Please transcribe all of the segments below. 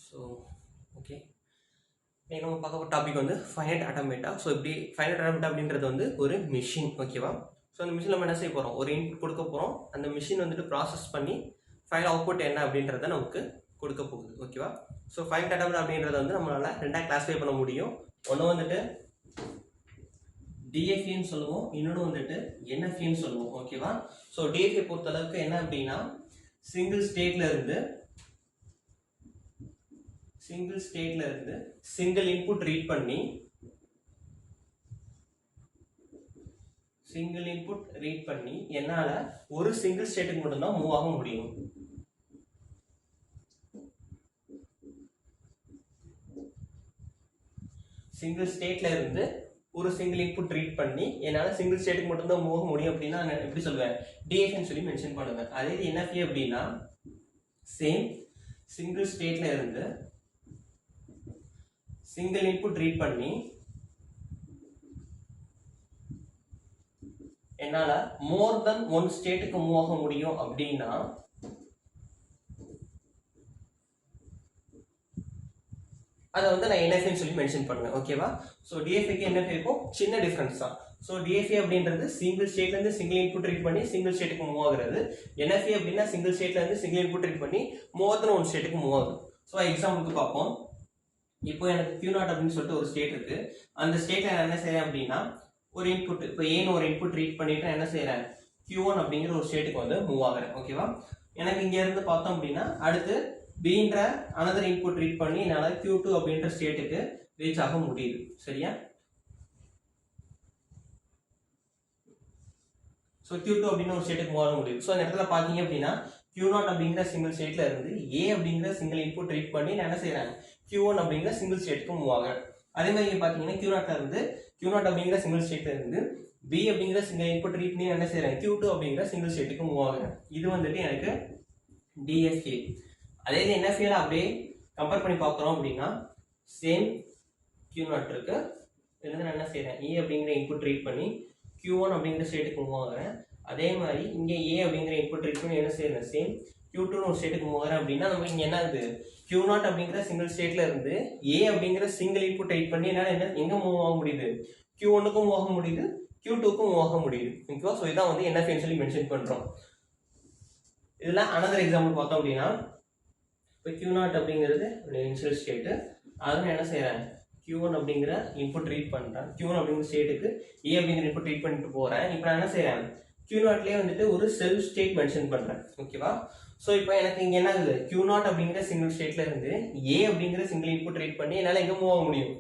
So okay, நம்ம பார்க்க போகிற டாபிக் வந்து ஃபைனைட் ஆட்டோமேட்டா. ஸோ இப்படி ஃபைனைட் ஆட்டோமேட்டா அப்படின்றது வந்து ஒரு மிஷின், ஓகேவா? ஸோ அந்த மிஷின் நம்ம என்ன செய்ய போகிறோம், ஒரு இன்புட் கொடுக்க போகிறோம். அந்த மிஷின் வந்துட்டு ப்ராசஸ் பண்ணி ஃபைனல் அவுட்புட் என்ன அப்படின்றத நமக்கு கொடுக்க போகுது, ஓகேவா? ஸோ ஃபைனைட் ஆட்டோமேட்டா அப்படின்றத வந்து நம்மளால் ரெண்டாக கிளாஸிஃபை பண்ண முடியும். ஒன்று வந்துட்டு டிஎஃப்இன்னு சொல்லுவோம், இன்னொன்று வந்துட்டு என்எஃப்இன்னு சொல்லுவோம், ஓகேவா? ஸோ டிஎஃப்இ பொறுத்த அளவுக்கு என்ன அப்படின்னா, சிங்கிள் ஸ்டேட்ல இருந்து சிங்கிள் இன்புட் ரீட் பண்ணி என்னால ஒரு சிங்கிள் ஸ்டேட்டுக்கு மட்டும்தான் மூவ் ஆக முடியும். சிங்கிள் ஸ்டேட்ல இருந்து ஒரு சிங்கிள் இன்புட் ரீட் பண்ணி என்னால சிங்கிள் ஸ்டேட்டுக்கு மட்டும்தான் மூவ் ஆக முடியும் அப்படின்னா நான் எப்படி சொல்லுவேன், டிஎஃப்னு சொல்லி மென்ஷன் பண்ணுவேன். அதே என்எஃப்இ அப்படின்னா சேம் சிங்கிள் ஸ்டேட்ல இருந்து சிங்கிள் இன்புட் ரீட் பண்ணி என்னால மோர் தென் ஒன் ஸ்டேட்டுக்கு மூவ் ஆக முடியும் அப்படின்னா அதை வந்து நான் என்எஃப்இன்னு சொல்லி மென்ஷன் பண்ணுவேன், ஓகேவா? ஸோ டிஎஃப்இக்கு என்எஃப்இக்கும் சின்ன டிஃபரன்ஸ் தான். ஸோ டிஎஃப்இ அப்படின்றது சிங்கிள் ஸ்டேட்ல இருந்து சிங்கிள் இன்புட் ரீட் பண்ணி சிங்கிள் ஸ்டேட்டுக்கு மூவ் ஆகுறது. என்எஃப்இ அப்படின்னா சிங்கிள் ஸ்டேட்ல இருந்து சிங்கிள் இன்புட் ரீட் பண்ணி மோர் தென் ஒன் ஸ்டேட்டுக்கு மூவ் ஆகுது. ஸோ எக்ஸாம்பிளுக்கு பார்ப்போம். இப்போ எனக்கு Q0 அப்படின்னு சொல்லிட்டு ஒரு ஸ்டேட் இருக்கு. அந்த ஸ்டேட்ல நான் என்ன செய்யறேன் அப்படின்னா, ஒரு இன்புட் இப்போ ஏன்னு ஒரு இன்புட் ரீட் பண்ணிட்டு என்ன செய்யறேன், Q1 அப்படிங்கிற ஒரு ஸ்டேட்டுக்கு வந்து மூவ் ஆகுறேன், ஓகேவா? எனக்கு இங்க இருந்து பார்த்தோம் அப்படின்னா அடுத்து Bன்ற அனதர் இன்புட் ரீட் பண்ணி என்னால Q2 அப்படின்ற ஸ்டேட்டுக்கு ரீச் ஆக முடியுது, சரியா? ஸோ Q2 அப்படின்னு ஒரு ஸ்டேட்டுக்கு மூவ் ஆக முடியுது. ஸோ அந்த இடத்துல பார்த்தீங்க அப்படின்னா Q0 அப்படிங்கிற சிங்கிள் ஸ்டேட்ல இருந்து A அப்படிங்கிற சிங்கிள் இன்புட் ரீட் பண்ணி நான் என்ன செய்யறேன், Q1 அப்படிங்கிற சிங்கிள் ஸ்டேட்டுக்கு மூவ் ஆகுறேன். அதே மாதிரி இங்க பாத்தீங்கன்னா Q0 அப்படிங்கிற சிங்கிள் ஸ்டேட்ல இருந்து B அப்படிங்கிற சிங்கிள் இன்புட் ரீட் பண்ணி என்ன செய்யறேன், Q2 அப்படிங்கிற சிங்கிள் ஸ்டேட்டுக்கு மூவ் ஆகுறேன். இது வந்துட்டு எனக்கு DFA. அதே இது NFA அப்படியே கம்பேர் பண்ணி பார்க்குறோம் அப்படின்னா சேம் Q0 இருக்கு. இதுல நான் என்ன செய்யறேன், E அப்படிங்கிற இன்புட் ரீட் பண்ணி Q1 அப்படிங்கிற ஸ்டேட்டுக்கு மூவ் ஆகுறேன். அதே மாதிரி இங்க A அப்படிங்கிற இன்புட் ரீட் பண்ணி என்ன செய்யறேன், சேம் Q2 ஒரு ஸ்டேட்டுக்கு மூவ் ஆகுறேன் அப்படின்னா நமக்கு இங்க என்ன ஆகுது, Q0 அப்படிங்கிற சிங்கிள் ஸ்டேட்ல இருந்து A அப்படிங்கிற சிங்கிள் இன்புட் ரீட் பண்ணி என்னால என்ன எங்க மூவ் ஆக முடியுது, Q1க்கும் மூவ் ஆக முடியுது, Q2க்கும் மூவ் ஆக முடியுது, ஓகேவா? ஸோ இதான் வந்து NFA சொல்லி மென்ஷன் பண்றோம். இதுல அனதர் எக்ஸாம்பிள் பார்த்தோம் அப்படின்னா, இப்போ Q0 அப்படிங்கிறது இனிஷியல் ஸ்டேட். அதை என்ன செய்யறேன், Q1 அப்படிங்கிற இன்புட் ரீட் பண்றேன். Q1 அப்படிங்கிற ஸ்டேட்டுக்கு A அப்படிங்கிற இன்புட் ரீட் பண்ணிட்டு போறேன். இப்போ நான் என்ன செய்யறேன், Q0லயே வந்துட்டு ஒரு செல்ஃப் ஸ்டேட் மென்ஷன் பண்றேன், ஓகேவா? ஸோ இப்போ எனக்கு இங்க என்ன ஆகுது, Q0 அப்படிங்கிற சிங்கிள் ஸ்டேட்ல இருந்து A அப்படிங்கிற சிங்கிள் இன்புட் ரீட் பண்ணி என்னால எங்க மூவ் ஆக முடியும்,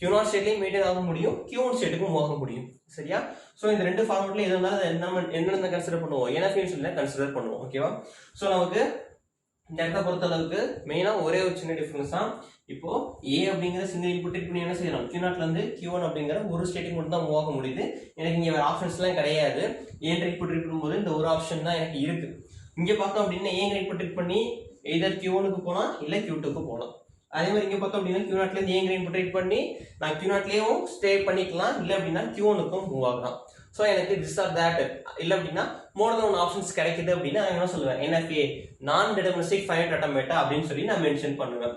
Q0 ஸ்டேட்லயும் மெயின்டைன் ஆக முடியும், Q1 ஸ்டேட்டுக்கும் மூவ் ஆக முடியும், சரியா? ஸோ இந்த ரெண்டு ஃபார்மட்ல எது இருந்தாலும் என்னென்ன கன்சிடர் பண்ணுவோம், NFA சொல்லி கன்சிடர் பண்ணுவோம், ஓகேவா? ஸோ நமக்கு இந்த இடத்த பொறுத்த அளவுக்கு மெயினா ஒரே ஒரு சின்ன டிஃபரன்ஸ் தான். இப்போ A அப்படிங்கிற சிங்கிள் இன்புட் ரீட் பண்ணி என்ன செய்யலாம், Q0ல இருந்து Q1 அப்படிங்கிற ஒரு ஸ்டேட்டுக்கு மட்டும் தான் மூவ் ஆக முடியுது. எனக்கு இங்க வேற ஆப்ஷன்ஸ் எல்லாம் கிடையாது. ஏன்ற இன்புட் ரீட் பண்ணும்போது இந்த ஒரு ஆப்ஷன் தான் எனக்கு இருக்கு. இங்க பார்த்தோம் அப்படின்னா ஏங்க இன்புட் ரீட் பண்ணி எதர் Q1க்கு போலாம் இல்ல Q2க்கு போலாம். அதே மாதிரி இங்க பார்த்தோம் அப்படின்னா Q0ல இருந்து ஏங்க இன்புட் ரீட் பண்ணி நான் Q0லயும் ஸ்டே பண்ணிக்கலாம், இல்ல அப்படின்னா Q1க்கும் மூவ் ஆகலாம். ஸோ எனக்கு திஸ் ஆர் தட் இல்லை அப்படின்னா மோர் தென் ஒன் ஆப்ஷன்ஸ் கிடைக்குது அப்படின்னா நான் என்ன சொல்லுவேன், NFA நான் டிட்டர்மினிஸ்டிக் ஃபைனைட் ஆட்டோமேட்டா அப்படின்னு சொல்லி நான் மென்ஷன் பண்ணுவேன்.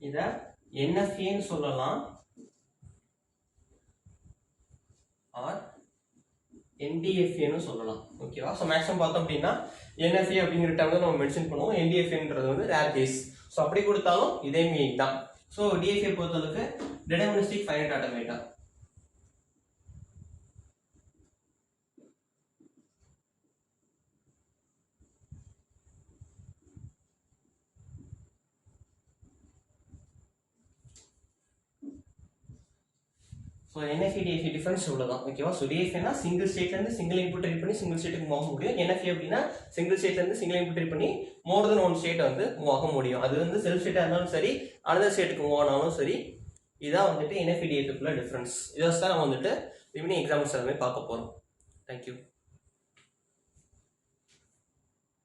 இத NFAன்னு சொல்லலாம் ஆர் NDFAன்னு சொல்லலாம், ஓகேவா? ஸோ மேக்ஸிமம் பார்த்தோம் அப்படின்னா NFA அப்படிங்கிற டேர்ம் நம்ம மென்ஷன் பண்ணுவோம். NDFAன்றது வந்து ரேர் கேஸ். ஸோ அப்படி கொடுத்தாலும் இதே மீனிங் தான். ஸோ DFA பொறுத்தளவுக்கு deterministic finite automata. So NFA DFA difference இவ்வளவுதான், ஓகேவா? ஸோ DFAனா சிங்கிள் ஸ்டேட்ல இருந்து சிங்கிள் இன்புட் ரீட் பண்ணி சிங்கிள் ஸ்டேட்டுக்கு மூவ் ஆக முடியும். NFA அப்படின்னா சிங்கிள் ஸ்டேட்ல இருந்து சிங்கிள் இன்புட் ரீட் பண்ணி மோர் தென் ஒன் ஸ்டேட் வந்து மூவ் ஆக முடியும். அது வந்து செல்ஃப் ஸ்டேட்டா இருந்தாலும் சரி, அனதர் ஸ்டேட்டுக்கு மூவ் ஆனாலும் சரி. இதான் வந்துட்டு NFA DFA டிஃபரன்ஸ். இதை தான் நம்ம வந்துட்டு ரிமைனிங் எக்ஸாம்பிள்ஸ் எல்லாமே பார்க்க போறோம். தேங்க்யூ.